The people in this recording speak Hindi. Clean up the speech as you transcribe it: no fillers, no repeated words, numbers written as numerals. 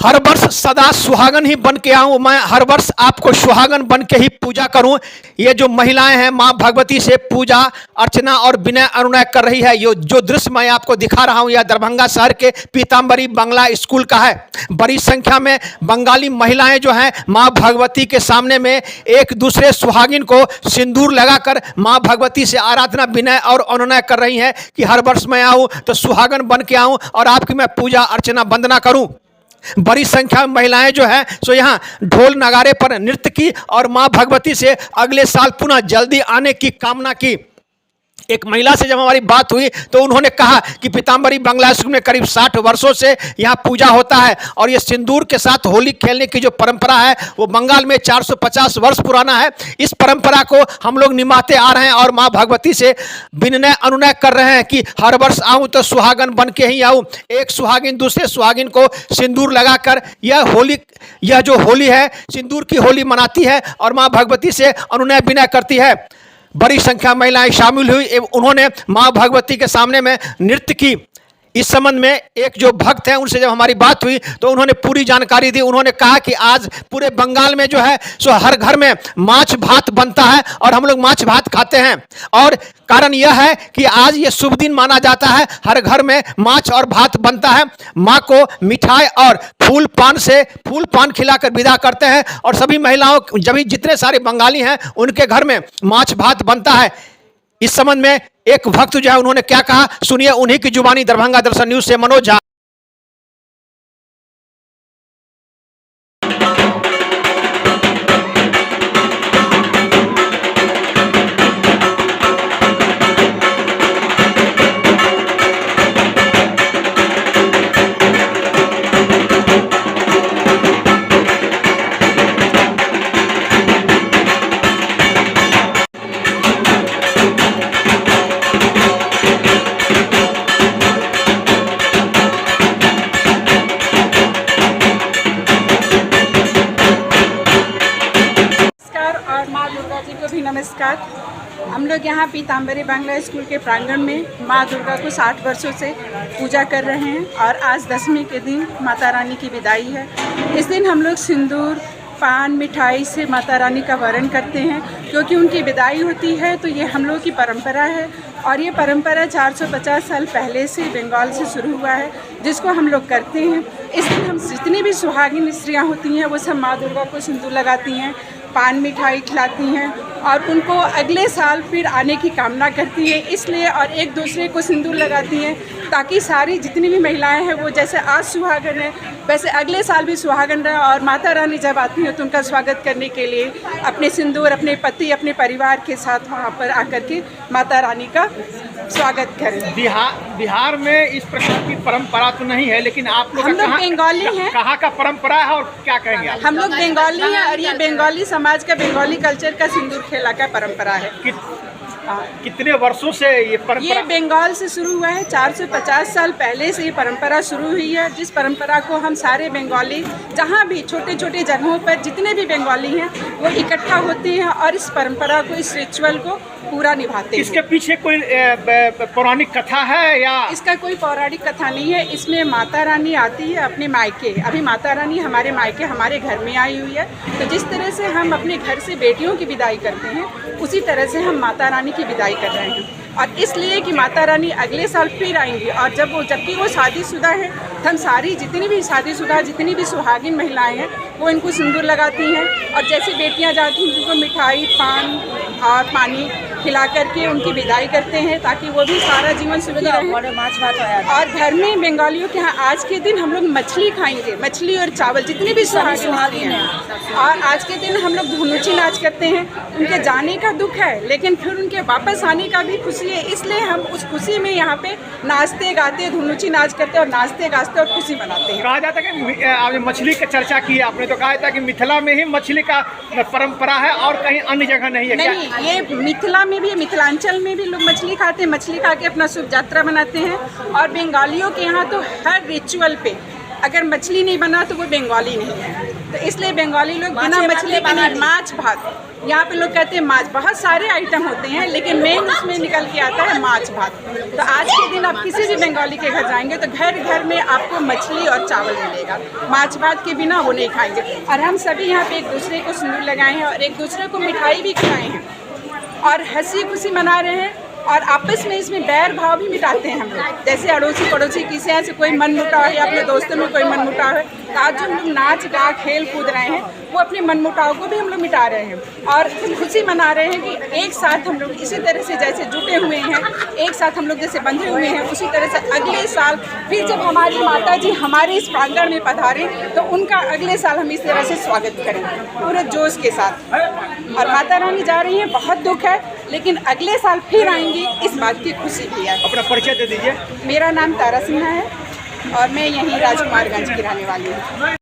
हर वर्ष सदा सुहागन ही बन के आऊं, मैं हर वर्ष आपको सुहागन बन के ही पूजा करूं। ये जो महिलाएं हैं मां भगवती से पूजा अर्चना और विनय अनुनय कर रही है। ये जो दृश्य मैं आपको दिखा रहा हूं यह दरभंगा शहर के पीताम्बरी बंगला स्कूल का है। बड़ी संख्या में बंगाली महिलाएं जो हैं मां भगवती के सामने में एक दूसरे सुहागिन को सिंदूर लगाकर मां भगवती से आराधना विनय और अनुनय कर रही हैं कि हर वर्ष मैं आऊं तो सुहागन बन के आऊं और आपकी मैं पूजा अर्चना वंदना करूं। बड़ी संख्या में महिलाएं जो है सो यहाँ ढोल नगारे पर नृत्य की और मां भगवती से अगले साल पुनः जल्दी आने की कामना की। एक महिला से जब हमारी बात हुई तो उन्होंने कहा कि पीताम्बरी बंगला स्कूल में करीब 60 वर्षों से यहाँ पूजा होता है और ये सिंदूर के साथ होली खेलने की जो परंपरा है वो बंगाल में 450 वर्ष पुराना है। इस परंपरा को हम लोग निभाते आ रहे हैं और माँ भगवती से विनय अनुनय कर रहे हैं कि हर वर्ष आऊँ तो सुहागन बन के ही आऊँ। एक सुहागिन दूसरे सुहागिन को सिंदूर लगाकर यह जो होली है सिंदूर की होली मनाती है और माँ भगवती से अनुनय विनय करती है। बड़ी संख्या महिलाएं शामिल हुई एवं उन्होंने मां भगवती के सामने में नृत्य की। इस संबंध में एक जो भक्त हैं उनसे जब हमारी बात हुई तो उन्होंने पूरी जानकारी दी। उन्होंने कहा कि आज पूरे बंगाल में जो है सो हर घर में माछ भात बनता है और हम लोग माछ भात खाते हैं और कारण यह है कि आज ये शुभ दिन माना जाता है। हर घर में माछ और भात बनता है। माँ को मिठाई और फूल पान खिलाकर विदा करते हैं और सभी महिलाओं जब जितने सारे बंगाली हैं उनके घर में माछ भात बनता है। इस संबंध में एक भक्त जो है उन्होंने क्या कहा सुनिए उन्हीं की जुबानी। दरभंगा दर्शन न्यूज से मनोज झा। नमस्कार। हम लोग यहाँ पीताम्बरी बंगला स्कूल के प्रांगण में माँ दुर्गा को 60 वर्षों से पूजा कर रहे हैं और आज दशमी के दिन माता रानी की विदाई है। इस दिन हम लोग सिंदूर पान मिठाई से माता रानी का वरण करते हैं क्योंकि उनकी विदाई होती है। तो ये हम लोग की परंपरा है और ये परंपरा 450 साल पहले से बंगाल से शुरू हुआ है जिसको हम लोग करते हैं। इस दिन हम जितनी भी सुहागिन स्त्रियाँ होती हैं वो सब माँ दुर्गा को सिंदूर लगाती हैं, पान मिठाई खिलाती हैं और उनको अगले साल फिर आने की कामना करती हैं। इसलिए और एक दूसरे को सिंदूर लगाती हैं ताकि सारी जितनी भी महिलाएं हैं वो जैसे आज सुहागन है वैसे अगले साल भी सुहागन रहे और माता रानी जब आती हैं तो उनका स्वागत करने के लिए अपने सिंदूर अपने पति अपने परिवार के साथ वहाँ पर आकर के माता रानी का स्वागत करें। बिहार में इस प्रकार की परंपरा तो नहीं है लेकिन आप लोग हम लोग बंगाली हैं। कहाँ का परंपरा है और क्या कहेंगे आप? हम लोग बंगाली हैं और ये बंगाली समाज का बंगाली कल्चर का सिंदूर खेला का परंपरा है। कितने वर्षों से ये परंपरा? ये बंगाल से शुरू हुआ है। 450 साल पहले से ये परंपरा शुरू हुई है जिस परंपरा को हम सारे बंगाली जहाँ भी छोटे छोटे जगहों पर जितने भी बंगाली हैं वो इकट्ठा होते हैं और इस परंपरा को इस रिचुअल को पूरा निभाते हैं। इसके पीछे कोई पौराणिक कथा है या? इसका कोई पौराणिक कथा नहीं है। इसमें माता रानी आती है अपने मायके। अभी माता रानी हमारे मायके हमारे घर में आई हुई है। तो जिस तरह से हम अपने घर से बेटियों की विदाई करते हैं उसी तरह से हम माता रानी की विदाई कर रहे हैं और इसलिए कि माता रानी अगले साल फिर आएंगी और जबकि वो शादीशुदा है तो हम सारी जितनी भी शादीशुदा जितनी भी सुहागिन महिलाएं हैं वो इनको सिंदूर लगाती हैं और जैसे बेटियां जाती हैं उनको मिठाई पान और पानी खिला करके उनकी विदाई करते हैं ताकि वो भी सारा जीवन सुखी रहें। और घर में बंगालियों के यहाँ आज के दिन हम लोग मछली खाएंगे, मछली और चावल जितनी भी सुहागिन हैं। और आज के दिन हम लोग धुनुची नाच करते हैं। उनके जाने का दुख है लेकिन फिर उनके वापस आने का भी खुशी है, इसलिए हम उस खुशी में यहाँ पे नाचते गाते धुनुची नाच करते और नाचते गाते और खुशी मनाते हैं। कहा जाता है कि आपने मछली की चर्चा की, आपने तो कहा था कि मिथिला में ही मछली का परंपरा है और कहीं अन्य जगह नहीं है। नहीं, ये मिथिला में भी मिथिलांचल में भी लोग मछली खाते हैं, मछली खा के अपना शुभ यात्रा मनाते हैं। और बंगालियों के यहाँ तो हर रिचुअल पे अगर मछली नहीं बना तो वो बंगाली नहीं है। तो इसलिए बंगाली लोग बिना मछली के नहीं, माछ भात, यहाँ पे लोग कहते हैं माछ, बहुत सारे आइटम होते हैं लेकिन मेन उसमें निकल के आता है माछ भात। तो आज के दिन आप किसी भी बंगाली के घर जाएंगे तो घर घर में आपको मछली और चावल मिलेगा, माछ भात के बिना वो नहीं खाएंगे। और हम सभी यहाँ पे एक दूसरे को सिंदूर लगाए हैं और एक दूसरे को मिठाई भी खिलाए हैं और हंसी खुशी मना रहे हैं और आपस में इसमें बैर भाव भी मिटाते हैं हम लोग। जैसे अड़ोसी पड़ोसी किसी से कोई मन मुटाव है या अपने दोस्तों में कोई मन मुटाव है तो आज जो हम लोग नाच गा खेल कूद रहे हैं वो अपने मन मुटाव को भी हम लोग मिटा रहे हैं और खुशी मना रहे हैं कि एक साथ हम लोग इसी तरह से जैसे जुटे हुए हैं, एक साथ हम लोग जैसे बंधे हुए हैं, उसी तरह से अगले साल फिर जब हमारी माता जी हमारे इस प्रांगण में पधारें तो उनका अगले साल हम इस तरह से स्वागत करें पूरे जोश के साथ। और माता रानी जा रही हैं, बहुत दुख है लेकिन अगले साल फिर आएंगी, इस बात की खुशी भी है। अपना परिचय दे दीजिए। मेरा नाम तारा सिन्हा है और मैं यहीं राजकुमारगंज की रहने वाली हूँ।